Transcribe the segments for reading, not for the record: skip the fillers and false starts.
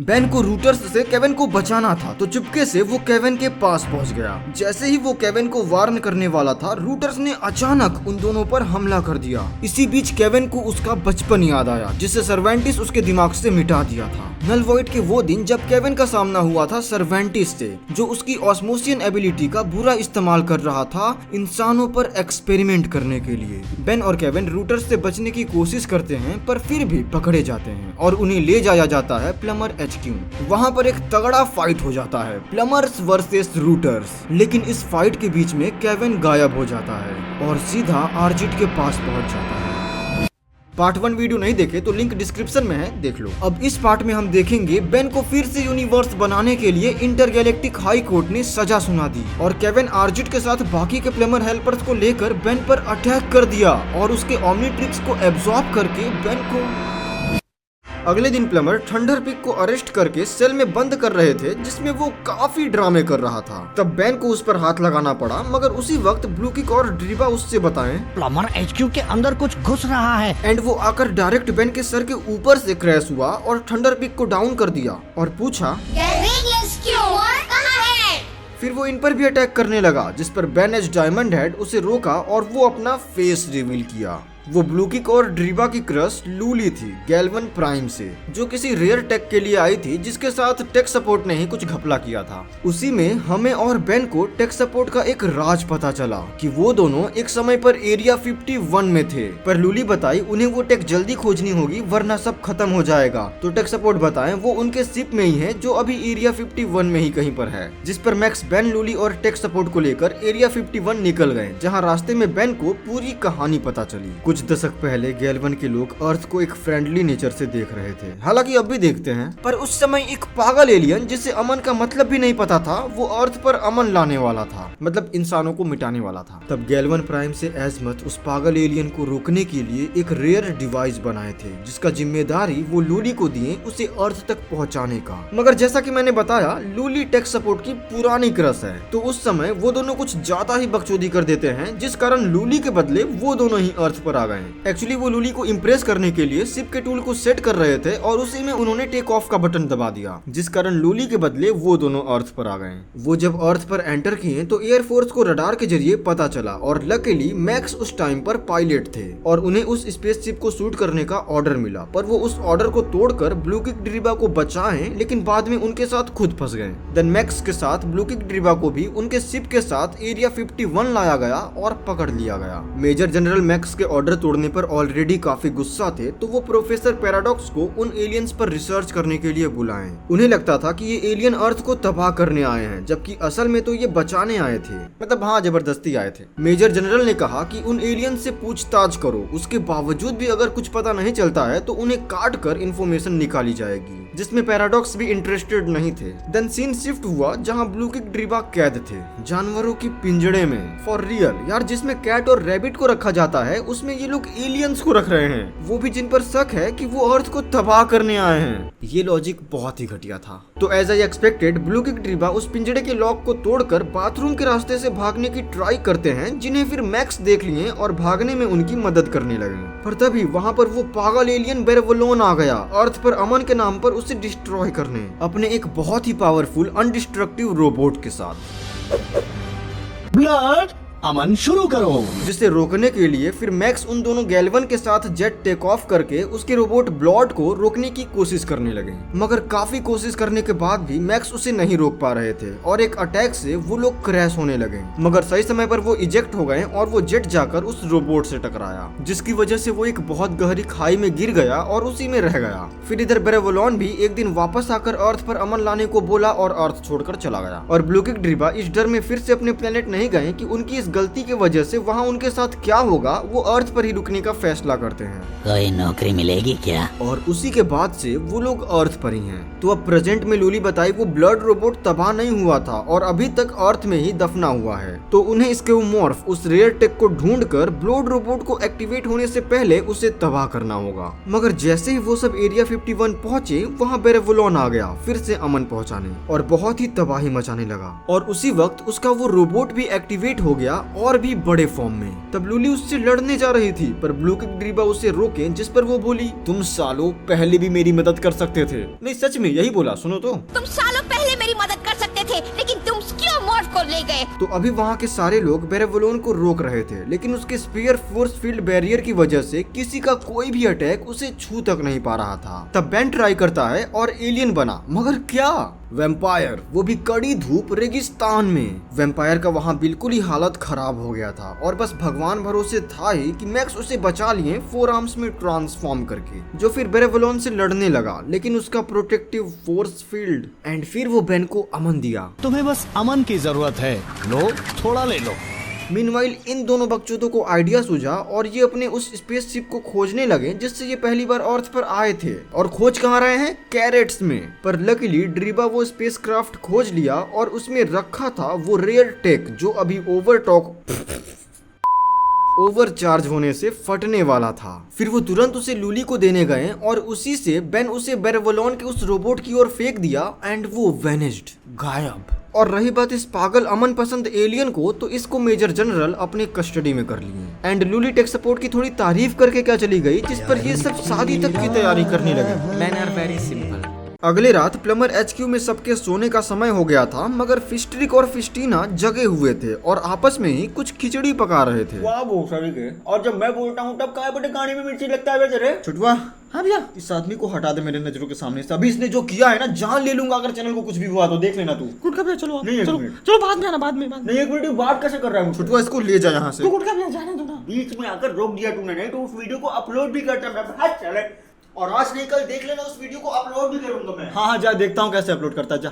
Ben को routers से Kevin को बचाना था, तो चुपके से वो केविन के पास पहुंच गया। जैसे ही वो केविन को वार्न करने वाला था, रूटर्स ने अचानक उन दोनों पर हमला कर दिया। इसी बीच केविन को उसका बचपन याद आया, जिसे सर्वेंटिस उसके दिमाग से मिटा दिया था। नल वॉइड के वो दिन जब केविन का सामना हुआ था सर्वेंटिस से, जो उसकी ऑस्मोसियन एबिलिटी का बुरा इस्तेमाल कर रहा था इंसानों पर एक्सपेरिमेंट करने के लिए। बेन और केविन रूटर्स से बचने की कोशिश करते हैं, पर फिर भी पकड़े जाते हैं और उन्हें ले जाया जाता है प्लमर HQ। वहाँ पर एक तगड़ा फाइट हो जाता है, प्लमर्स वर्सेस रूटर्स। लेकिन इस फाइट के बीच में केविन गायब हो जाता है और सीधा आर्जिट के पास पहुँच जाता है। पार्ट 1 वीडियो नहीं देखे तो लिंक डिस्क्रिप्शन में है, देख लो। अब इस पार्ट में हम देखेंगे बेन को फिर से यूनिवर्स बनाने के लिए इंटरगैलेक्टिक हाई कोर्ट ने सजा सुना दी और केविन आर्जिट के साथ बाकी के प्लमर हेल्पर्स को लेकर बेन पर अटैक कर दिया और उसके ओमनीट्रिक्स को एब्जॉर्ब करके बेन को। अगले दिन प्लमर थंडरपिक को अरेस्ट करके सेल में बंद कर रहे थे, जिसमें वो काफी ड्रामे कर रहा था। तब बेन को उस पर हाथ लगाना पड़ा, मगर उसी वक्त ब्लू किक और ड्रीबा उससे बताएं प्लमर HQ के अंदर कुछ घुस रहा है। एंड वो आकर डायरेक्ट बेन के सर के ऊपर से क्रैश हुआ और थंडरपिक को डाउन कर दिया और पूछा फिर वो इन पर भी अटैक करने लगा, जिस पर बेन एज डायमंड हेड उसे रोका और वो अपना फेस रिवील किया। वो ब्लू किक और ड्रीबा की क्रश लूली थी गैल्वन प्राइम से, जो किसी रेयर टेक के लिए आई थी, जिसके साथ टेक सपोर्ट ने ही कुछ घपला किया था। उसी में हमें और बेन को टेक सपोर्ट का एक राज पता चला कि वो दोनों एक समय पर एरिया 51 में थे, पर लूली बताई उन्हें वो टेक जल्दी खोजनी होगी वरना सब खत्म हो जाएगा। तो टेक सपोर्ट बताएं वो उनके शिप में ही है, जो अभी एरिया 51 में ही कहीं पर है। जिस पर मैक्स, बेन, लूली और टेक सपोर्ट को लेकर एरिया 51 निकल गए, जहाँ रास्ते में बेन को पूरी कहानी पता चली। कुछ दशक पहले गैल्वन के लोग अर्थ को एक फ्रेंडली नेचर से देख रहे थे, हालांकि अब भी देखते हैं, पर उस समय एक पागल एलियन जिसे अमन का मतलब भी नहीं पता था, वो अर्थ पर अमन लाने वाला था, मतलब इंसानों को मिटाने वाला था। तब गैल्वन प्राइम से एज़मथ उस पागल एलियन को रोकने के लिए एक रेयर डिवाइस बनाए थे, जिसका जिम्मेदारी वो लूली को दिए उसे अर्थ तक पहुंचाने का। मगर जैसा कि मैंने बताया, लूली टेक सपोर्ट की पुरानी क्रश है, तो उस समय वो दोनों कुछ ज्यादा ही बकचोदी कर देते हैं, जिस कारण लूली के बदले वो दोनों ही अर्थ पर आ गए। एक्चुअली वो लूली को इम्प्रेस करने के लिए शिप के टूल को सेट कर रहे थे और उसी में उन्होंने टेक ऑफ का बटन दबा दिया, जिस कारण लूली के बदले वो दोनों अर्थ पर आ गए। वो जब अर्थ पर एंटर किए तो एयरफोर्स को रडार के जरिए पता चला और लकीली मैक्स उस टाइम पर पायलट थे और उन्हें उस स्पेसशिप को शूट करने का ऑर्डर मिला, पर वो उस ऑर्डर को तोड़कर ब्लू किक ड्रीबा को बचाएं, लेकिन बाद में उनके साथ खुद फंस गए। देन मैक्स के साथ ब्लू किक ड्रीबा को भी उनके शिप के साथ एरिया 51 लाया गया और पकड़ लिया गया। मेजर जनरल मैक्स के ऑर्डर तोड़ने पर ऑलरेडी काफी गुस्सा थे, तो वो प्रोफेसर पैराडॉक्स को उन एलियंस पर रिसर्च करने के लिए बुलाएं। उन्हें लगता था कि ये एलियन अर्थ को तबाह करने आए हैं, जबकि असल में तो ये बचाने आए थे, मतलब हाँ, जबरदस्ती आए थे। मेजर जनरल ने कहा कि उन एलियन से पूछताछ करो, उसके बावजूद भी अगर कुछ पता नहीं चलता है तो उन्हें काट कर इन्फॉर्मेशन निकाली जाएगी, जिसमें पैराडॉक्स भी इंटरेस्टेड नहीं थे। देन सीन शिफ्ट हुआ जहाँ ब्लू किक ड्रीबा कैद थे जानवरों की पिंजड़े में, फॉर रियल यार, जिसमें कैट और रैबिट को रखा जाता है, उसमें ये लोग एलियंस को रख रहे हैं, वो भी जिन पर शक है कि वो अर्थ को तबाह करने आए हैं। ये लॉजिक बहुत ही घटिया था। तो एज आई एक्सपेक्टेड ब्लू किक ड्रीबा उस पिंजड़े के लॉक को तोड़कर बाथरूम के रास्ते से भागने की ट्राई करते हैं, जिन्हें फिर मैक्स देख लिए और भागने में उनकी मदद करने लगे। पर तभी वहाँ पर वो पागल एलियन बेरवलोन आ गया अर्थ पर अमन के नाम पर उसे डिस्ट्रॉय करने, अपने एक बहुत ही पावरफुल अनडिस्ट्रक्टिव रोबोट के साथ। ब्लड अमन शुरू करो। जिसे रोकने के लिए फिर मैक्स उन दोनों गैल्वन के साथ जेट टेक ऑफ करके उसके रोबोट ब्लॉड को रोकने की कोशिश करने लगे, मगर काफी कोशिश करने के बाद भी मैक्स उसे नहीं रोक पा रहे थे और एक अटैक से वो लोग क्रैश होने लगे। मगर सही समय पर वो इजेक्ट हो गए और वो जेट जाकर उस रोबोट से टकराया, जिसकी वजह से वो एक बहुत गहरी खाई में गिर गया और उसी में रह गया। फिर इधर बेरवलोन भी एक दिन वापस आकर अर्थ पर अमन लाने को बोला और अर्थ छोड़कर चला गया। और ब्लू किक ड्रीबा इस डर में फिर से अपने प्लेनेट नहीं गए कि उनकी इस गलती की वजह से वहाँ उनके साथ क्या होगा, वो अर्थ पर ही रुकने का फैसला करते हैं। कोई नौकरी मिलेगी क्या? और उसी के बाद से वो लोग अर्थ पर ही हैं। तो अब प्रेजेंट में लूली बताई वो ब्लड रोबोट तबाह नहीं हुआ था और अभी तक अर्थ में ही दफना हुआ है, तो उन्हें स्केवमॉर्फ उस रेयर टेक को ढूंढकर ब्लड रोबोट को एक्टिवेट होने से पहले उसे तबाह करना होगा। मगर जैसे ही वो सब एरिया 51 पहुंचे, वहाँ बेरवलोन आ गया फिर से अमन पहुंचाने और बहुत ही तबाही मचाने लगा। और उसी वक्त उसका वो रोबोट भी एक्टिवेट हो गया और भी बड़े फॉर्म में। तब लूली उससे लड़ने जा रही थी पर ब्लू किक ड्रीबा उसे रोके, जिस पर वो बोली, तुम सालों पहले भी मेरी मदद कर सकते थे। नहीं सच में यही बोला, सुनो तो। तुम सालों पहले मेरी मदद कर सकते थे, लेकिन तुम क्यों मॉर्फ को ले गए? तो अभी वहाँ के सारे लोग बेरेवलोन को रोक रहे थे, लेकिन उसके स्पीयर फोर्स फील्ड बैरियर की वजह से किसी का कोई भी अटैक उसे छू तक नहीं पा रहा था। तब बेन ट्राई करता है और एलियन बना, मगर क्या, वैम्पायर, वो भी कड़ी धूप रेगिस्तान में। वैम्पायर का वहाँ बिल्कुल ही हालत खराब हो गया था और बस भगवान भरोसे था ही कि मैक्स उसे बचा लिए फोर आर्म्स में ट्रांसफॉर्म करके, जो फिर बेरेवलोन से लड़ने लगा, लेकिन उसका प्रोटेक्टिव फोर्स फील्ड एंड फिर वो बेन को अमन दिया। तुम्हें बस अमन की जरूरत है, लो थोड़ा ले लो। मीनवाइल इन दोनों बकचोदों को आइडिया सूझा और ये अपने उस स्पेसशिप को खोजने लगे जिससे ये पहली बार अर्थ पर आए थे। और खोज कहाँ रहे हैं? कैरेट्स में। पर लकीली ड्रीबा वो स्पेसक्राफ्ट खोज लिया और उसमें रखा था वो रेयर टेक जो अभी ओवरचार्ज होने से फटने वाला था। फिर वो तुरंत उसे लूली को देने गए और उसी से बेन उसे बेरेवलोन के उस रोबोट की ओर फेंक दिया एंड वो वेनिस्ड, गायब। और रही बात इस पागल अमन पसंद एलियन को, तो इसको मेजर जनरल अपने कस्टडी में कर लिए एंड लूली टेक सपोर्ट की थोड़ी तारीफ करके क्या चली गई, जिस पर ये सब शादी तक की तैयारी करने लगे। Man are very simple. अगले रात प्लमर HQ में सबके सोने का समय हो गया था, मगर फिस्ट्रिक और फिस्टीना जगे हुए थे और आपस में ही कुछ खिचड़ी पका रहे थे। वाह भोसड़ी के, और जब मैं बोलता हूँ तब काय बटे गाने में मिर्ची लगता है बेचारे। छुटवा, हाँ भैया, इस आदमी को हटा दे मेरे नजरों के सामने से। अभी इसने जो किया है ना, जान ले लूंगा अगर चैनल को कुछ भी हुआ तो, देख लेना तू। गुटका भैया चलो, नहीं, चलो चलो बाद में आना, बाद में नहीं, एक मिनट बात कैसे कर रहा है? छुटवा, इसको ले जा यहाँ से। गुटका भैया जाने दो ना, बीच में आकर रोक दिया तूने, नहीं तो उस वीडियो को अपलोड भी करता मैं। चले, और आज नहीं कल देख लेना, उस वीडियो को अपलोड भी करूंगा मैं। हाँ जा, देखता हूँ कैसे अपलोड करता है, जा।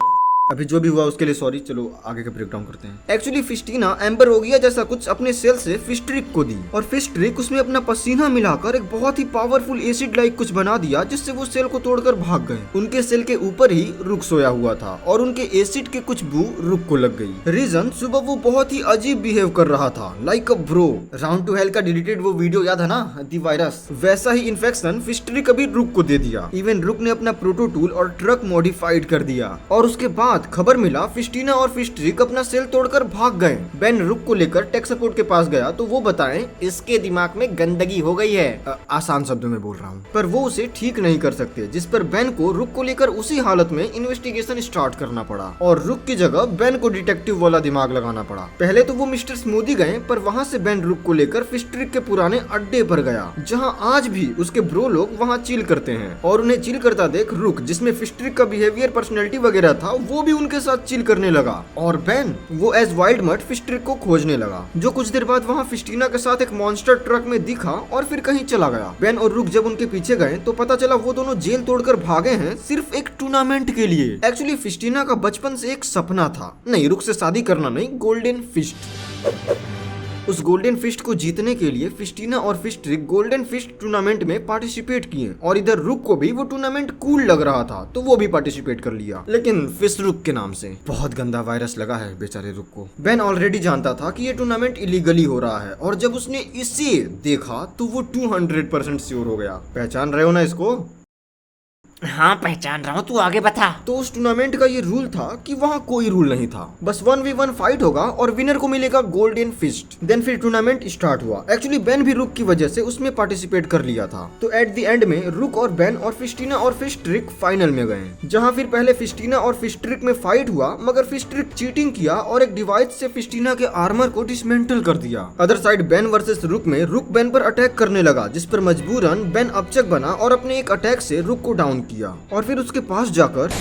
अभी जो भी हुआ उसके लिए सॉरी, चलो आगे का ब्रेक डाउन करते हैं। एक्चुअली फिस्टीना एम्बर होगिया जैसा कुछ अपने सेल से फिस्ट्रिक को दी और फिस्ट्रिक उसमें अपना पसीना मिलाकर एक बहुत ही पावरफुल एसिड लाइक कुछ बना दिया, जिससे वो सेल को तोड़कर भाग गए। उनके सेल के ऊपर ही रुक सोया हुआ था और उनके एसिड के कुछ बू रुक को लग गई। रीजन, सुबह वो बहुत ही अजीब बिहेव कर रहा था, like a bro. Round two hell का डिलीटेड वो वीडियो याद है ना, दी वायरस, वैसा ही इन्फेक्शन फिस्ट्रिक अभी रुक को दे दिया। इवन रुक ने अपना प्रोटो टूल और ट्रक मॉडिफाइड कर दिया और उसके बाद खबर मिला फिस्टीना और फिस्ट्रिक अपना सेल तोड़कर भाग गए। बेन रुक को लेकर टेक सपोर्ट के पास गया तो वो बताएं इसके दिमाग में गंदगी हो गई है, आसान शब्दों में बोल रहा हूँ, पर वो उसे ठीक नहीं कर सकते, जिस पर बेन को रुक को लेकर उसी हालत में इन्वेस्टिगेशन स्टार्ट करना पड़ा और रुक की जगह बेन को डिटेक्टिव वाला दिमाग लगाना पड़ा। पहले तो वो मिस्टर स्मूदी गए, पर वहाँ से बेन रुक को लेकर फिस्ट्रिक के पुराने अड्डे पर गया, जहाँ आज भी उसके ब्रो लोग वहाँ चिल करते हैं। और उन्हें चिल करता देख रुक, जिसमें फिस्ट्रिक का बिहेवियर, पर्सनैलिटी वगैरह था, वो भी उनके साथ चिल करने लगा और बेन वो एज वाइल्ड मट फिस्ट्रिक को खोजने लगा, जो कुछ देर बाद वहाँ फिस्टीना के साथ एक मॉन्स्टर ट्रक में दिखा और फिर कहीं चला गया। बेन और रुक जब उनके पीछे गए तो पता चला वो दोनों जेल तोड़कर भागे हैं सिर्फ एक टूर्नामेंट के लिए। एक्चुअली फिस्टीना का बचपन से एक सपना था, नहीं रुक से शादी करना नहीं, गोल्डन फिस्ट। उस गोल्डन फिस्ट को जीतने के लिए फिस्टीना और फिस्ट्रिक गोल्डन फिस्ट टूर्नामेंट में पार्टिसिपेट किए और इधर रुक को भी वो टूर्नामेंट कूल लग रहा था तो वो भी पार्टिसिपेट कर लिया, लेकिन फिस्ट रुक के नाम से। बहुत गंदा वायरस लगा है बेचारे रुक को। बेन ऑलरेडी जानता था कि ये टूर्नामेंट इलीगली हो रहा है और जब उसने इसे देखा तो वो 200% श्योर हो गया। पहचान रहे हो ना इसको? हाँ पहचान रहा हूँ, तू आगे बता। तो उस टूर्नामेंट का ये रूल था कि वहाँ कोई रूल नहीं था, बस 1v1 फाइट होगा और विनर को मिलेगा गोल्डन फिस्ट। देन फिर टूर्नामेंट स्टार्ट हुआ। एक्चुअली बेन भी रुक की वजह से उसमें पार्टिसिपेट कर लिया था। तो एट द एंड में रुक और बेन और फिस्टीना और फिस्ट्रिक फाइनल में गए, जहाँ फिर पहले फिस्टीना और फिस्ट्रिक में फाइट हुआ, मगर फिस्ट्रिक चीटिंग किया और एक डिवाइस से फिस्टीना के आर्मर को डिसमेंटल कर दिया। अदर साइड बेन वर्सेस रुक में रुक बेन पर अटैक करने लगा, जिस पर मजबूरन बेन अपचक बना और अपने एक अटैक से रुक को डाउन किया और फिर उसके पास जाकर,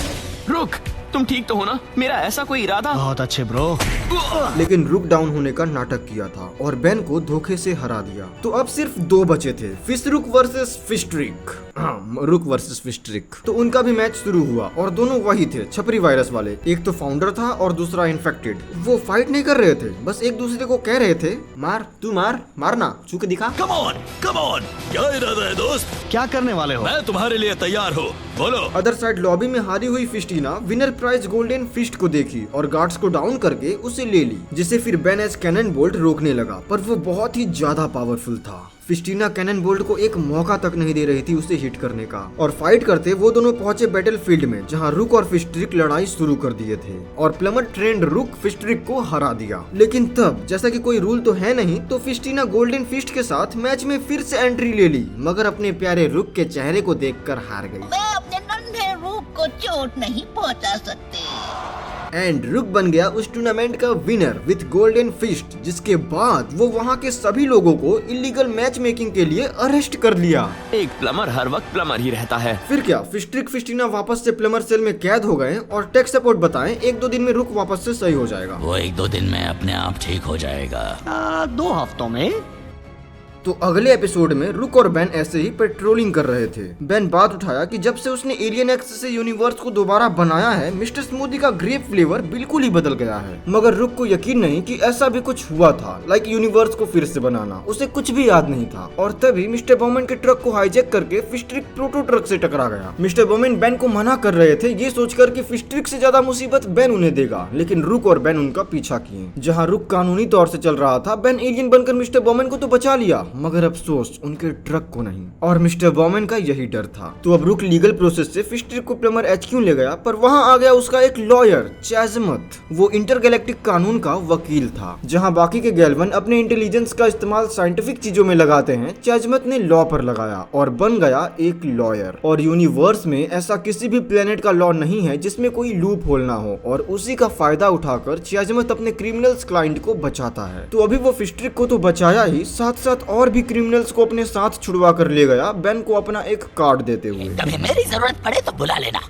रुक, तुम ठीक तो हो ना? मेरा ऐसा कोई इरादा। बहुत अच्छे ब्रो। लेकिन रुक डाउन होने का नाटक किया था और बेन को धोखे से हरा दिया। तो अब सिर्फ 2 बचे थे, फिस्ट्रुक वर्सेस फिस्ट्रिक। रुक वर्सेस फिस्ट्रिक। तो उनका भी मैच शुरू हुआ और दोनों वही थे, छपरी वायरस वाले। एक तो फाउंडर था और दूसरा इन्फेक्टेड। वो फाइट नहीं कर रहे थे, बस एक दूसरे को कह रहे थे, मार तू मार, मारना, छू के दिखा। कम ऑन, क्या इरादा है दोस्त? क्या करने वाले हो? मैं तुम्हारे लिए तैयार हूँ, बोलो। अदर साइड लॉबी में हारी हुई फिस्टीना विनर प्राइज गोल्डन फिस्ट को देखी और गार्ड्स को डाउन करके उसे ले ली, जिसे फिर बेन एज कैनन बोल्ट रोकने लगा, पर वो बहुत ही ज्यादा पावरफुल था। फिस्टीना कैनन बोल्ट को एक मौका तक नहीं दे रही थी उसे हिट करने का, और फाइट करते वो दोनों पहुंचे बैटलफील्ड में, जहां रुक और फिस्ट्रिक लड़ाई शुरू कर दिए थे और प्लमर ट्रेंड रुक फिस्ट्रिक को हरा दिया। लेकिन तब जैसा कि कोई रूल तो है नहीं, तो फिस्टीना गोल्डन फिस्ट के साथ मैच में फिर से एंट्री ले ली, मगर अपने प्यारे रुक के चेहरे को देखकर हार गई। मैं अपने नन्हे रूप को चोट नहीं पहुंचा सकती। एंड रुक बन गया उस टूर्नामेंट का विनर विथ गोल्डन फिस्ट, जिसके बाद वो वहाँ के सभी लोगों को इलीगल मैच मेकिंग के लिए अरेस्ट कर लिया। एक प्लमर हर वक्त प्लमर ही रहता है। फिर क्या, फिस्ट्रिक फिस्टीना वापस से प्लमर सेल में कैद हो गए और टेक सपोर्ट बताएं 1-2 दिन में रुक वापस से सही हो जाएगा। वो 1-2 दिन में अपने आप ठीक हो जाएगा। 2 हफ्तों में। तो अगले एपिसोड में रुक और बेन ऐसे ही पेट्रोलिंग कर रहे थे। बेन बात उठाया कि जब से उसने एलियन एक्स से यूनिवर्स को दोबारा बनाया है, मिस्टर स्मूदी का ग्रेप फ्लेवर बिल्कुल ही बदल गया है। मगर रुक को यकीन नहीं कि ऐसा भी कुछ हुआ था, लाइक यूनिवर्स को फिर से बनाना। उसे कुछ भी याद नहीं था और तभी मिस्टर बोमन के ट्रक को हाईजैक करके फिस्ट्रिक प्रोटो ट्रक से टकरा गया। मिस्टर बोमन बेन को मना कर रहे थे, ये सोचकर कि फिस्ट्रिक से ज्यादा मुसीबत बेन उन्हें देगा, लेकिन रुक और बेन उनका पीछा किए। जहाँ रुक कानूनी तौर से चल रहा था, बेन एलियन बनकर मिस्टर बोमन को तो बचा लिया, मगर अफसोस उनके ट्रक को नहीं। और मिस्टर बॉमन का यही डर था। तो अब रुक लीगल प्रोसेस से फिस्ट्रिक को प्लमर HQ ले गया, पर वहां आ गया उसका एक लॉयर चैजमथ। वो इंटरगैलेक्टिक कानून का वकील था। जहां बाकी के गैल्वन अपने इंटेलिजेंस का इस्तेमाल साइंटिफिक चीजों में लगाते हैं, चैजमथ ने लॉ पर लगाया और बन गया एक लॉयर। और यूनिवर्स में ऐसा किसी भी प्लेनेट का लॉ नहीं है जिसमें कोई लूप होल ना हो, और उसी का फायदा उठाकर चैजमथ अपने क्रिमिनल्स क्लाइंट को बचाता है। तो अभी वो फिस्ट्रिक को तो बचाया ही, साथ साथ और भी क्रिमिनल्स को अपने साथ छुड़वा कर ले गया, बेन को अपना एक कार्ड देते हुए। कभी मेरी जरूरत पड़े तो बुला लेना।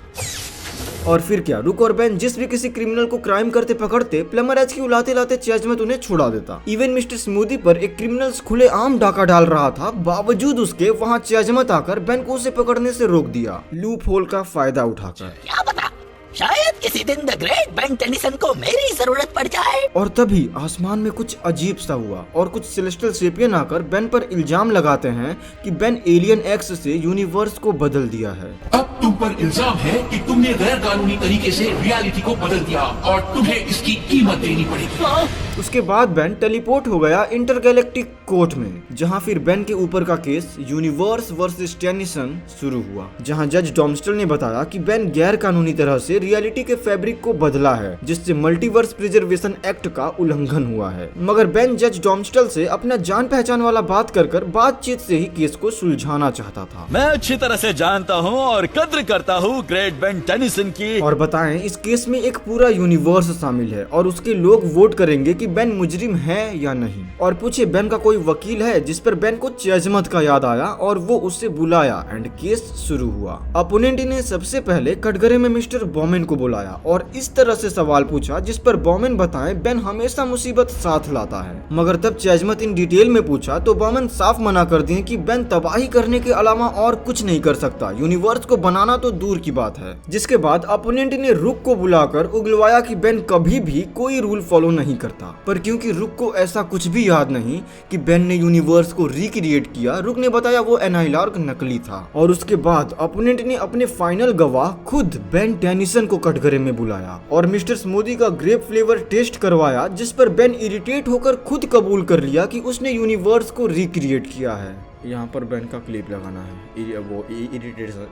और फिर क्या, रुक और बेन जिस भी किसी क्रिमिनल को क्राइम करते पकड़ते, प्लमर HQ लाते लाते चैजमथ उन्हें छुड़ा देता। इवन मिस्टर स्मूदी पर एक क्रिमिनल्स खुले आम डाका डाल रहा था, बावजूद उसके वहां चैजमथ आकर बेन को उसे पकड़ने से रोक दिया, लूप होल का फायदा उठाकर। क्या पता, शायद किसी दिन द ग्रेट बेन टेनिसन को मेरी जरूरत पड़ जाए। और तभी आसमान में कुछ अजीब सा हुआ और कुछ सेलेस्टियल सेपियन आकर बेन पर इल्जाम लगाते हैं कि बेन एलियन एक्स से यूनिवर्स को बदल दिया है। अब तुम पर इल्जाम है कि तुमने गैर कानूनी तरीके से रियलिटी को बदल दिया और तुम्हें इसकी कीमत देनी पड़ेगी। उसके बाद बेन टेलीपोर्ट हो गया इंटरगैलेक्टिक कोर्ट में, जहां फिर बेन के ऊपर का केस यूनिवर्स वर्सेस टेनिसन शुरू हुआ, जहां जज डॉम्स्टल ने बताया कि बेन गैर कानूनी तरह से रियलिटी के फैब्रिक को बदला है, जिससे मल्टीवर्स प्रिजर्वेशन एक्ट का उल्लंघन हुआ है। मगर बेन जज डॉम्स्टल से अपना जान पहचान वाला बात कर बातचीत से ही केस को सुलझाना चाहता था। मैं अच्छी तरह से जानता हूँ और कद्र करता हूँ ग्रेट बेन टेनिसन की। और बताएं, इस केस में एक पूरा यूनिवर्स शामिल है और उसके लोग वोट करेंगे कि बेन मुजरिम है या नहीं। और पूछे बेन का कोई वकील है, जिस पर बेन को चैजमथ का याद आया और वो उससे बुलाया एंड केस शुरू हुआ। अपोनेंट ने सबसे पहले कटघरे में मिस्टर बॉमेन को बुलाया और इस तरह से सवाल पूछा जिस पर बॉमेन बताए बेन हमेशा मुसीबत साथ लाता है। मगर तब चैजमथ इन डिटेल में पूछा तो बॉमेन साफ मना कर दिए कि बेन तबाही करने के अलावा और कुछ नहीं कर सकता, यूनिवर्स को बनाना तो दूर की बात है। जिसके बाद अपोनेंट ने रुक को बुलाकर उगलवाया कि बेन कभी भी कोई रूल फॉलो नहीं करता, पर क्योंकि रुक को ऐसा कुछ भी याद नहीं कि बेन ने यूनिवर्स को रिक्रिएट किया, रुक ने बताया वो एनाइलार्क नकली था। और उसके बाद अपोनेंट ने अपने फाइनल गवाह खुद बेन टेनिसन को कटघरे में बुलाया और मिस्टर स्मूदी का ग्रेप फ्लेवर टेस्ट करवाया, जिस पर बेन इरिटेट होकर खुद कबूल कर लिया कि उसने यूनिवर्स को रिक्रिएट किया है। यहाँ पर बेन का क्लिप लगाना है, वो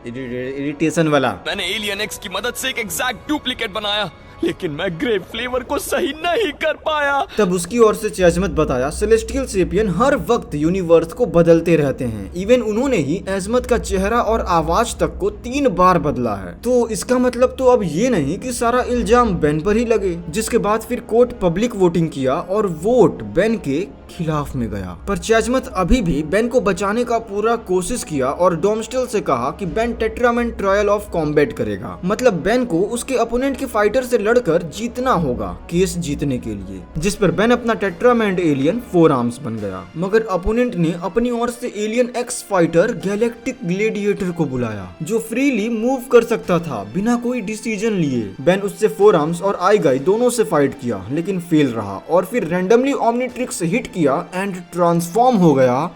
इरिटेशन वाला। मैंने एलियन एक्स की मदद से एक एग्जैक्ट डुप्लीकेट बनाया, लेकिन मैं ग्रेप फ्लेवर को सही नहीं कर पाया। तब उसकी ओर से चैजमथ बताया सेलेस्टियल सेपियन हर वक्त यूनिवर्स को बदलते रहते हैं, इवन उन्होंने ही एजमथ का चेहरा और आवाज तक को 3 बार बदला है। तो इसका मतलब तो अब ये नहीं कि सारा इल्जाम बेन पर ही लगे। जिसके बाद फिर कोर्ट पब्लिक वोटिंग किया और वोट बेन के खिलाफ में गया, पर चैजमथ अभी भी बेन को बचाने का पूरा कोशिश किया और डॉम्स्टल से कहा कि बेन टेट्रामैन ट्रायल ऑफ कॉम्बैट करेगा, मतलब बेन को उसके अपोनेंट के फाइटर से लड़कर जीतना होगा केस जीतने के लिए। जिस पर बेन अपना टेट्रामैन एलियन 4 आर्म्स बन गया। मगर अपोनेंट ने अपनी ओर से alien x fighter galactic gladiator को बुलाया, जो फ्रीली मूव कर सकता था बिना कोई डिसीजन लिए। बेन उससे 4 आर्म्स और आई गाई दोनों से फाइट किया, लेकिन फेल रहा और फिर रैंडमली ओमनिट्रिक्स हिट किया एंड ट्रांसफॉर्म हो गया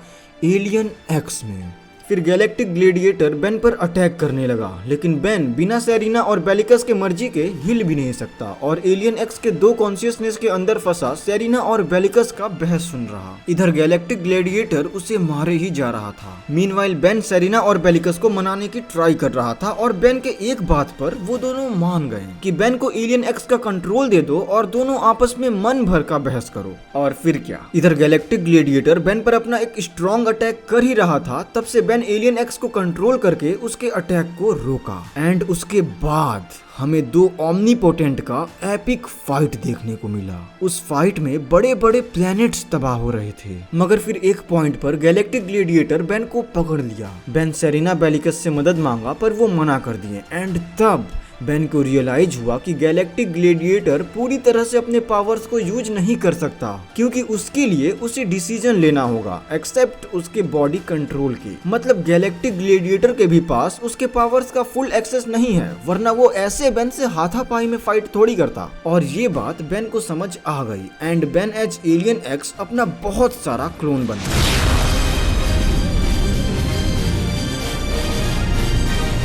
एलियन एक्स में। फिर गैलेक्टिक ग्लेडिएटर बेन पर अटैक करने लगा, लेकिन बेन बिना सेरिना और बेलिकस के मर्जी के हिल भी नहीं सकता और एलियन एक्स के दो कॉन्शियसनेस के अंदर फंसा सेरिना और बेलिकस का बहस सुन रहा। इधर गैलेक्टिक ग्लेडिएटर उसे मारे ही जा रहा था। मीनवाइल बेन सेरिना और बेलिकस को मनाने की ट्राई कर रहा था और बेन के एक बात पर वो दोनों मान गए कि बेन को एलियन एक्स का कंट्रोल दे दो और दोनों आपस में मन भर का बहस करो। और फिर क्या, इधर गैलेक्टिक ग्लेडिएटर बेन पर अपना एक स्ट्रॉन्ग अटैक कर ही रहा था, तब से बेन एलियन एक्स को कंट्रोल करके उसके अटैक को रोका। एंड उसके बाद हमें दो ओमनीपोटेंट का एपिक फाइट देखने को मिला। उस फाइट में बड़े बड़े प्लैनेट्स तबाह हो रहे थे, मगर फिर एक पॉइंट पर गैलेक्टिक ग्लेडिएटर बेन को पकड़ लिया। बेन सेरिना बेलिकस से मदद मांगा पर वो मना कर दिए। एंड तब बेन को रियलाइज हुआ कि गैलेक्टिक ग्लेडिएटर पूरी तरह से अपने पावर्स को यूज नहीं कर सकता, क्योंकि उसके लिए उसे डिसीजन लेना होगा एक्सेप्ट उसके बॉडी कंट्रोल की। मतलब गैलेक्टिक ग्लेडिएटर के भी पास उसके पावर्स का फुल एक्सेस नहीं है, वरना वो ऐसे बेन से हाथापाई में फाइट थोड़ी करता। और ये बात बेन को समझ आ गई and Ben as alien X अपना बहुत सारा क्लोन बना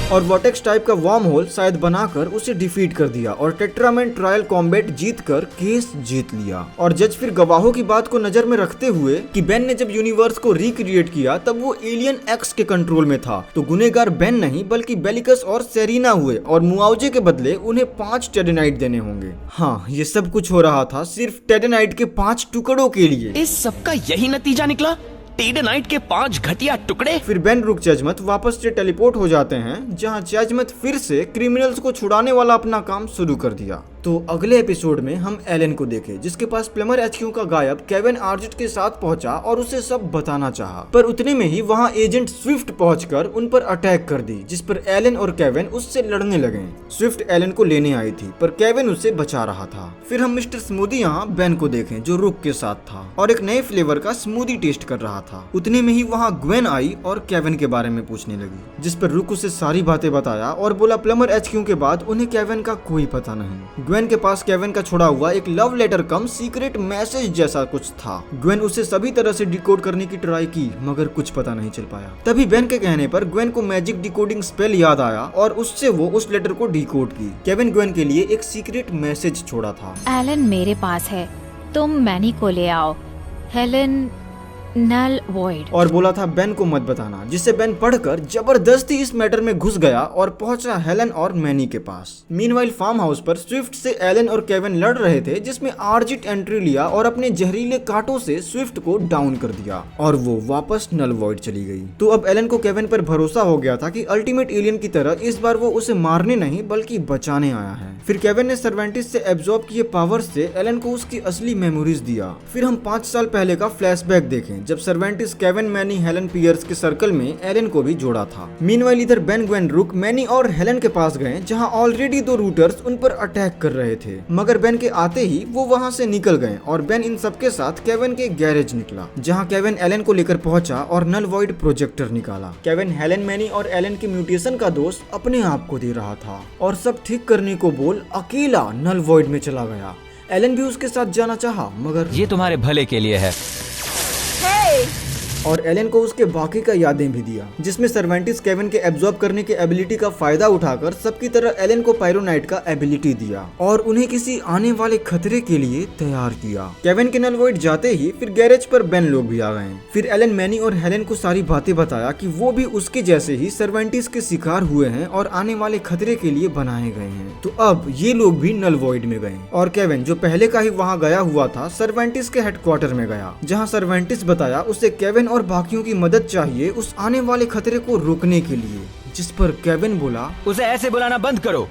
और वर्टेक्स टाइप का वार्म होल शायद बनाकर उसे डिफीट कर दिया और टेट्रामैन ट्रायल कॉम्बैट जीतकर केस जीत लिया। और जज फिर गवाहों की बात को नजर में रखते हुए कि बेन ने जब यूनिवर्स को रिक्रिएट किया तब वो एलियन एक्स के कंट्रोल में था, तो गुनहगार बेन नहीं बल्कि बेलिकस और सेरिना हुए और मुआवजे के बदले उन्हें 5 टेडेनाइट देने होंगे। हाँ, ये सब कुछ हो रहा था सिर्फ टेडेनाइट के 5 टुकड़ों के लिए। इस सब का यही नतीजा निकला, टेडेनाइट के 5 घटिया टुकड़े। फिर बेन रुक चैजमथ वापस से टेलीपोर्ट हो जाते हैं, जहां चैजमथ फिर से क्रिमिनल्स को छुड़ाने वाला अपना काम शुरू कर दिया। तो अगले एपिसोड में हम एलन को देखे जिसके पास प्लमर HQ का गायब केविन आर्जेट के साथ पहुंचा और उसे सब बताना चाहा, पर उतने में ही वहां एजेंट स्विफ्ट पहुंचकर उन पर अटैक कर दी, जिस पर एलन और केविन उससे लड़ने लगे। स्विफ्ट एलन को लेने आई थी पर केविन उसे बचा रहा था। फिर हम मिस्टर स्मूदी यहाँ बेन को देखें जो रुक के साथ था और एक नए फ्लेवर का स्मूदी टेस्ट कर रहा था। उतने में ही वहाँ ग्वेन आई और केविन के बारे में पूछने लगी, जिस पर रुक उसे सारी बातें बताया और बोला प्लमर HQ के बाद उन्हें केविन का कोई पता नहीं। ग्वेन के पास केविन का छोड़ा हुआ एक लव लेटर कम सीक्रेट मैसेज जैसा कुछ था। ग्वेन उसे सभी तरह से डिकोड करने की ट्राई की मगर कुछ पता नहीं चल पाया। तभी बेन के कहने पर ग्वेन को मैजिक डिकोडिंग स्पेल याद आया और उससे वो उस लेटर को डिकोड की। केविन ग्वेन के लिए एक सीक्रेट मैसेज छोड़ा था। एलन मेरे पास है, तुम मैनी को ले आओ, हेलन नल वॉइड। और बोला था बेन को मत बताना, जिससे बेन पढ़कर जबरदस्ती इस मैटर में घुस गया और पहुंचा हेलन और मैनी के पास। मीनवाइल फार्म हाउस पर स्विफ्ट से एलन और केविन लड़ रहे थे, जिसमें आर्जिट एंट्री लिया और अपने जहरीले कांटों से स्विफ्ट को डाउन कर दिया और वो वापस नल वॉइड चली गई। तो अब एलन को केविन पर भरोसा हो गया था कि अल्टीमेट एलियन की तरह इस बार वो उसे मारने नहीं बल्कि बचाने आया है। फिर केविन ने सर्वेंटिस से एब्जॉर्ब किए पावर से एलन को उसकी असली मेमोरीज दिया। फिर हम 5 साल पहले का फ्लैशबैक देखें जब सर्वेंटिस केविन, मैनी, हेलन पियर्स के सर्कल में एलन को भी जोड़ा था। मीनवाइल इधर बेन, ग्वेन, रुक, मैनी और हेलन के पास गए जहां ऑलरेडी 2 रूटर्स उन पर अटैक कर रहे थे, मगर बेन के आते ही वो वहां से निकल गए और बेन इन सबके साथ केविन के गैरेज निकला जहां केविन एलन को लेकर पहुंचा और नल वॉइड प्रोजेक्टर निकाला। केविन हेलन, मैनी और एलन के म्यूटेशन का दोष अपने आप को दे रहा था और सब ठीक करने को बोल अकेला नल वॉइड में चला गया। एलन भी उसके साथ जाना चाहा मगर ये तुम्हारे भले के लिए है। और एलन को उसके बाकी का यादें भी दिया, जिसमें सर्वेंटिस केविन के एब्जॉर्ब करने के एबिलिटी का फायदा उठाकर सबकी तरह एलन को पायरोनाइट का एबिलिटी दिया और उन्हें किसी आने वाले खतरे के लिए तैयार किया। केविन के नल वॉइड जाते ही फिर गैरेज पर बेन लोग भी आ गए। फिर एलन, मैनी और हेलन को सारी बातें बताया कि वो भी उसके जैसे ही सर्वेंटिस के शिकार हुए हैं और आने वाले खतरे के लिए बनाए गए हैं। तो अब ये लोग भी नल वॉइड में गए और केविन जो पहले का ही वहाँ गया हुआ था सर्वेंटिस के हेडक्वार्टर में गया, जहाँ सर्वेंटिस बताया उसे केविन और बाकियों की मदद चाहिए उस आने वाले खतरे को रोकने के लिए, जिस पर केविन बोला उसे ऐसे बुलाना बंद करो,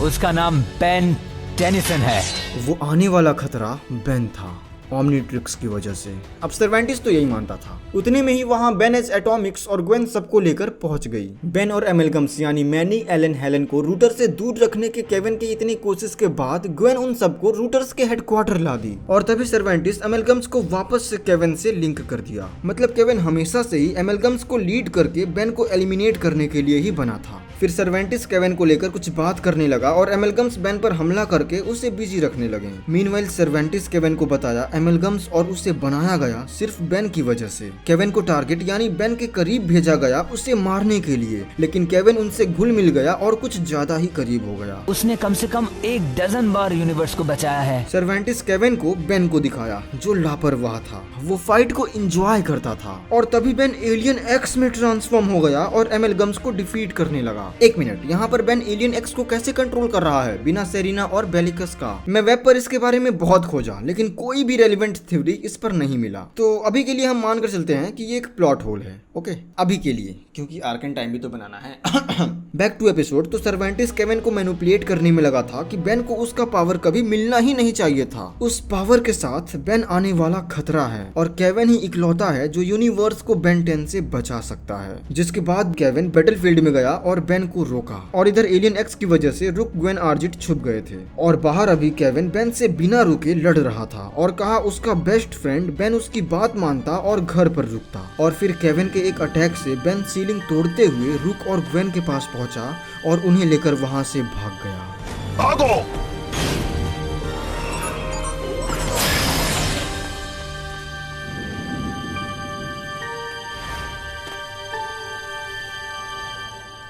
उसका नाम बेन टेनिसन है। वो आने वाला खतरा बेन था, ओमनीट्रिक्स की वजह से। अब सर्वेंटिस तो यही मानता था। उतने में ही वहाँ बेन एज एटॉमिक्स और ग्वेन सबको लेकर पहुंच गई। बेन और एमेलगम्स यानी मैनी, एलन, हेलन को रूटर से दूर रखने के केविन की इतनी कोशिश के बाद ग्वेन उन सबको रूटर्स के हेडक्वार्टर ला दी और तभी सर्वेंटिस एमेलगम्स को वापस से केविन से लिंक कर दिया। मतलब केविन हमेशा से ही एमेलगम्स को लीड करके बेन को एलिमिनेट करने के लिए ही बना था। फिर सर्वेंटिस केविन को लेकर कुछ बात करने लगा और एमलगम्स बेन पर हमला करके उसे बिजी रखने लगे। मीनवाइल सर्वेंटिस केविन को बताया एमलगम्स और उसे बनाया गया सिर्फ बेन की वजह से। केविन को टारगेट यानी बेन के करीब भेजा गया उसे मारने के लिए, लेकिन केविन उनसे घुल मिल गया और कुछ ज्यादा ही करीब हो गया। उसने कम से कम 1 डज़न बार यूनिवर्स को बचाया है। सर्वेंटिस केविन को बेन को दिखाया जो लापरवाह था, वो फाइट को एंजॉय करता था। और तभी बेन एलियन एक्स में ट्रांसफॉर्म हो गया और एमलगम्स को डिफीट करने लगा। एक मिनट, यहाँ पर बेन एलियन एक्स को कैसे कंट्रोल कर रहा है बिना सेरिना और बेलिकस का? मैं वेब पर इसके बारे में बहुत खोजा लेकिन कोई भी रेलिवेंट थ्योरी इस पर नहीं मिला। तो अभी के लिए हम मानकर चलते हैं कि ये एक प्लॉट होल है। ओके, अभी के लिए, क्योंकि आर्क एंड टाइम भी तो बनाना है। Back to episode. तो सर्वेंटिस केविन को मैनिपुलेट करने में लगा था कि बेन को उसका पावर कभी मिलना ही नहीं चाहिए था। उस पावर के साथ बेन आने वाला खतरा है और केविन ही इकलौता है जो यूनिवर्स को बेन 10 से बचा सकता है। जिसके बाद केविन बैटलफील्ड में गया और बेन को रोका और इधर एलियन एक्स की वजह से रुक, ग्वेन, आर्जिट छुप गए थे और बाहर अभी केविन बेन से बिना रुके लड़ रहा था और कहा उसका बेस्ट फ्रेंड बेन उसकी बात मानता और घर पर रुकता। और फिर केविन के एक अटैक से बेन सीलिंग तोड़ते हुए रुक और ग्वेन के पास पहुंचा और उन्हें लेकर वहां से भाग गया। भागो!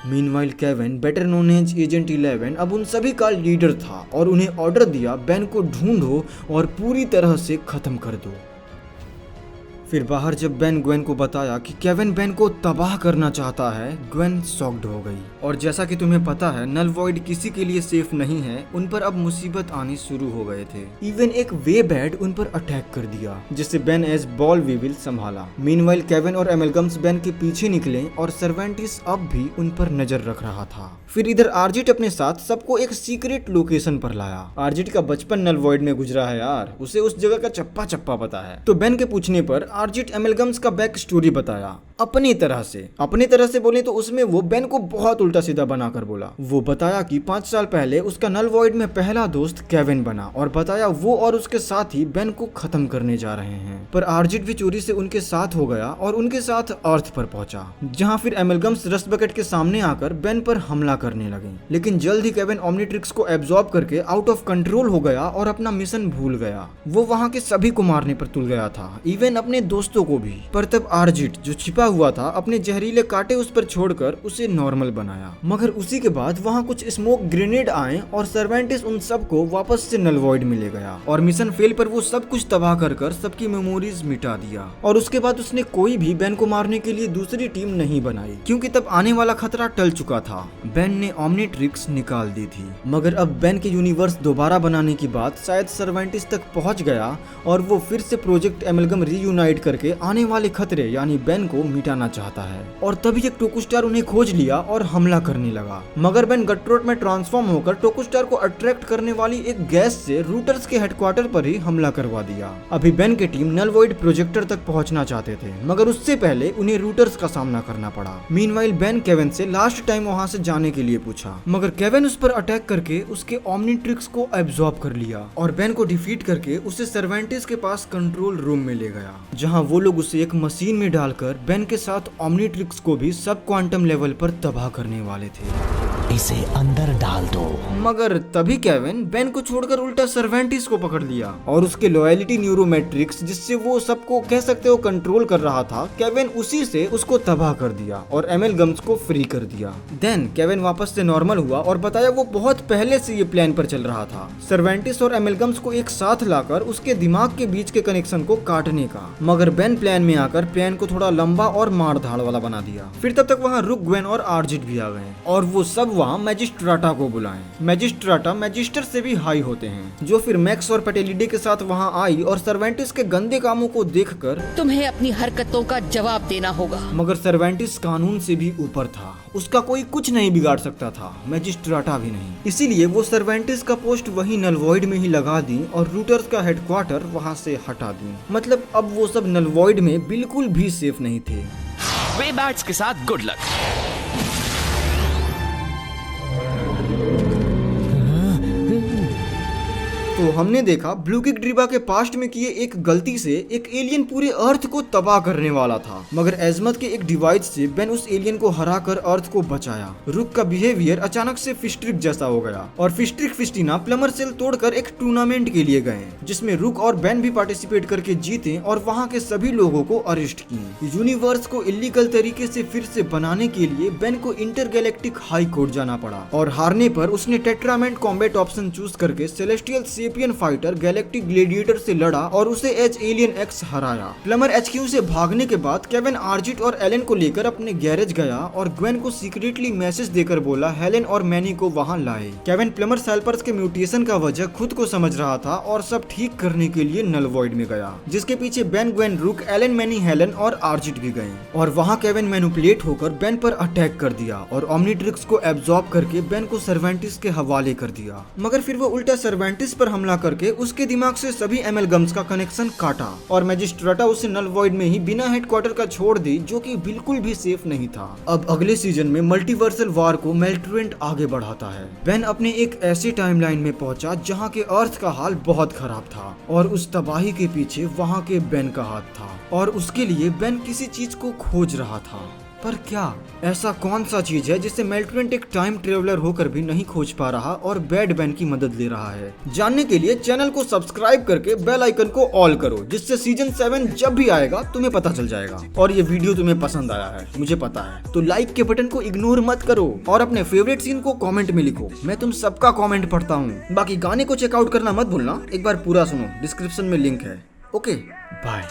Meanwhile Kevin, better known as agent 11, अब उन सभी का लीडर था और उन्हें ऑर्डर दिया बेन को ढूंढो और पूरी तरह से खत्म कर दो। फिर बाहर जब बेन ग्वेन को बताया कि केविन बेन को तबाह करना चाहता है, ग्वेन शॉक्ड हो गई। और जैसा कि तुम्हें पता है नल वॉइड किसी के लिए सेफ नहीं है, उन पर अब मुसीबत आनी शुरू हो गए थे। इवन एक वे बैड उन पर अटैक कर दिया जिसे बेन एज बॉल वीविल संभाला। मीनवाइल केविन और एमलगम्स बेन के पीछे निकले और सर्वेंटिस अब भी उन पर नजर रख रहा था। फिर इधर आर्जिट अपने साथ सबको एक सीक्रेट लोकेशन पर लाया। आर्जिट का बचपन नल वॉइड में गुजरा है यार, उसे उस जगह का चप्पा चप्पा पता है। तो बेन के पूछने पर आर्जिट एमलगम्स का बैक स्टोरी बताया अपनी तरह से बोले तो उसमें वो बेन को बहुत उल्टा सीधा बनाकर बोला। वो बताया कि 5 साल पहले उसका नल वॉइड में पहला दोस्त केविन बना और बताया वो और उसके साथी बेन को खत्म करने जा रहे हैं। पर आर्जिट भी चोरी से उनके साथ हो गया और उनके साथ अर्थ पर पहुंचा, जहां फिर एमलगम्स रस्ट बकेट के सामने आकर बेन पर हमला करने लगे। लेकिन जल्द ही केविन ओमनिट्रिक्स को एब्जॉर्ब करके आउट ऑफ कंट्रोल हो गया और अपना मिशन भूल गया। वो वहां के सभी को मारने पर तुल गया था, इवन अपने दोस्तों को भी। पर तब आर्जिट जो छिपा हुआ था अपने जहरीले कांटे उस पर छोड़कर उसे नॉर्मल बनाया। मगर उसी के बाद वहां कुछ स्मोक ग्रेनेड आए और सर्वेंटिस उन सबको वापस से नल वॉइड में ले गया और मिशन फेल पर वो सब कुछ तबाह कर सबकी मेमोरीज मिटा दिया। और उसके बाद उसने कोई भी बेन को मारने के लिए दूसरी टीम नहीं बनाई, क्योंकि तब आने वाला खतरा टल चुका था। बेन ने ओमनिट्रिक्स निकाल दी थी। मगर अब बेन के यूनिवर्स दोबारा बनाने की बात शायद सर्वेंटिस तक पहुंच गया और वो फिर से प्रोजेक्ट एमलगम रीयूनाइट करके आने वाले खतरे यानी बेन को मिटाना चाहता है। और तभी एक टोकुस्टार उन्हें खोज लिया और हमला करने लगा। मगर बेन गट्रोट में ट्रांसफॉर्म होकर टोकुस्टार को अट्रैक्ट करने वाली एक गैस से रूटर्स के हेडक्वार्टर पर ही हमला करवा दिया। अभी बेन के टीम नल वॉइड प्रोजेक्टर तक पहुंचना चाहते थे, मगर उससे पहले उन्हें रूटर्स का सामना करना पड़ा। मीनवाइल बेन केविन से लास्ट टाइम वहां से जाने के लिए पूछा, मगर केविन उस पर अटैक करके उसके ओमनिट्रिक्स को एब्जॉर्ब कर लिया और बेन को डिफीट करके उसे सर्वेंटिस के पास कंट्रोल रूम में ले गया, जहां वो लोग उसे एक मशीन में डालकर बेन के साथ ओमनिट्रिक्स को भी सब क्वांटम लेवल पर तबाह करने वाले थे। इसे अंदर डाल दो। मगर तभी केविन बेन को छोड़कर उल्टा सर्वेंटिस को पकड़ लिया और उसके लॉयलिटी न्यूरोमैट्रिक्स जिससे वो सबको कह सकते हो कंट्रोल कर रहा था, केविन उसी से उसको तबाह कर दिया और एमलगम्स को फ्री कर दिया। देन केविन वापस से नॉर्मल हुआ और बताया वो बहुत पहले से ये प्लान पर चल रहा था, सर्वेंटिस और एमलगम्स को एक साथ लाकर उसके दिमाग के बीच के कनेक्शन को काटने का। मगर बेन प्लान में आकर प्लान को थोड़ा लंबा और मार धाड़ वाला बना दिया। फिर तब तक वहाँ रुक, ग्वेन और आर्जिट भी आ गए और वो सब वहाँ मैजिस्ट्राटा को बुलाएं। मैजिस्ट्राटा मैजिस्टर से भी हाई होते हैं, जो फिर मैक्स और पेटेलिडे के साथ वहाँ आई और सर्वेंटिस के गंदे कामों को देखकर तुम्हें अपनी हरकतों का जवाब देना होगा। मगर सर्वेंटिस कानून से भी ऊपर था, उसका कोई कुछ नहीं बिगाड़ सकता था, मैजिस्ट्राटा भी नहीं। इसीलिए वो सर्वेंटिस का पोस्ट वही नल वॉइड में ही लगा दी और रूटर्स का हेडक्वार्टर वहाँ से हटा दी। मतलब अब वो सब नल वॉइड में बिल्कुल भी सेफ नहीं थे। वे बैट्स के साथ गुड लक। तो हमने देखा ब्लू किक ड्रीबा के पास्ट में किए एक गलती से एक एलियन पूरे अर्थ को तबाह करने वाला था, मगर एजमत के एक डिवाइस से बेन उस एलियन को हराकर अर्थ को बचाया। रुक का बिहेवियर अचानक से फिस्ट्रिक जैसा हो गया और फिस्ट्रिक फिस्टिना प्लमर सेल तोड़कर एक टूर्नामेंट के लिए गए, जिसमें रुक और बेन भी पार्टिसिपेट करके जीते और वहाँ के सभी लोगों को अरेस्ट किए। यूनिवर्स को इलीगल तरीके से फिर से बनाने के लिए बेन को इंटरगैलेक्टिक हाई कोर्ट जाना पड़ा और हारने पर उसने टेट्रामेंट कॉम्बैट ऑप्शन चूज करके celestial sapien fighter galactic gladiator से लड़ा और उसे एज एलियन एक्स हराया। प्लमर HQ से भागने के बाद केविन आर्जिट और एलन को लेकर अपने गैरेज गया और ग्वेन को सीक्रेटली मैसेज देकर बोला हेलेन और मैनी को वहां लाए। केविन प्लमर सैल्पर्स के म्यूटेशन का वजह खुद को समझ रहा था और सब ठीक करने के लिए नल वॉइड में गया, जिसके पीछे बेन, ग्वेन, रुक, एलन, मैनी, हेलेन और आर्जिट भी गए और वहां केविन मैनिपुलेट होकर बेन पर अटैक कर दिया और ओमनिट्रिक्स को एब्जॉर्ब करके बेन को सर्वेंटिस के हवाले कर दिया, मगर फिर वो उल्टा सर्वेंटिस पर हमला करके उसके दिमाग से सभी एमएलगम्स का कनेक्शन काटा और मैजिस्ट्रेटा उसे नल वॉइड में ही बिना हेडक्वार्टर का छोड़ दी, जो कि बिल्कुल भी सेफ नहीं था। अब अगले सीजन में मल्टीवर्सल वार को मेल्ट्रेंट आगे बढ़ाता है। बेन अपने एक ऐसे टाइमलाइन में पहुंचा जहां के अर्थ का हाल बहुत खराब था और उस तबाही के पीछे वहां के बेन का हाथ था और उसके लिए बेन किसी चीज को खोज रहा था। पर क्या ऐसा कौन सा चीज है जिसे मेल्ट्रेंट एक टाइम ट्रेवलर होकर भी नहीं खोज पा रहा और बैड बेन की मदद ले रहा है? जानने के लिए चैनल को सब्सक्राइब करके बेल आइकन को ऑल करो, जिससे सीजन 7 जब भी आएगा तुम्हें पता चल जाएगा। और ये वीडियो तुम्हें पसंद आया है मुझे पता है, तो लाइक के बटन को इग्नोर मत करो और अपने फेवरेट सीन को कॉमेंट में लिखो, मैं तुम सबका कॉमेंट पढ़ता हूँ। बाकी गाने को चेकआउट करना मत भूलना, एक बार पूरा सुनो, डिस्क्रिप्शन में लिंक है। Okay bye.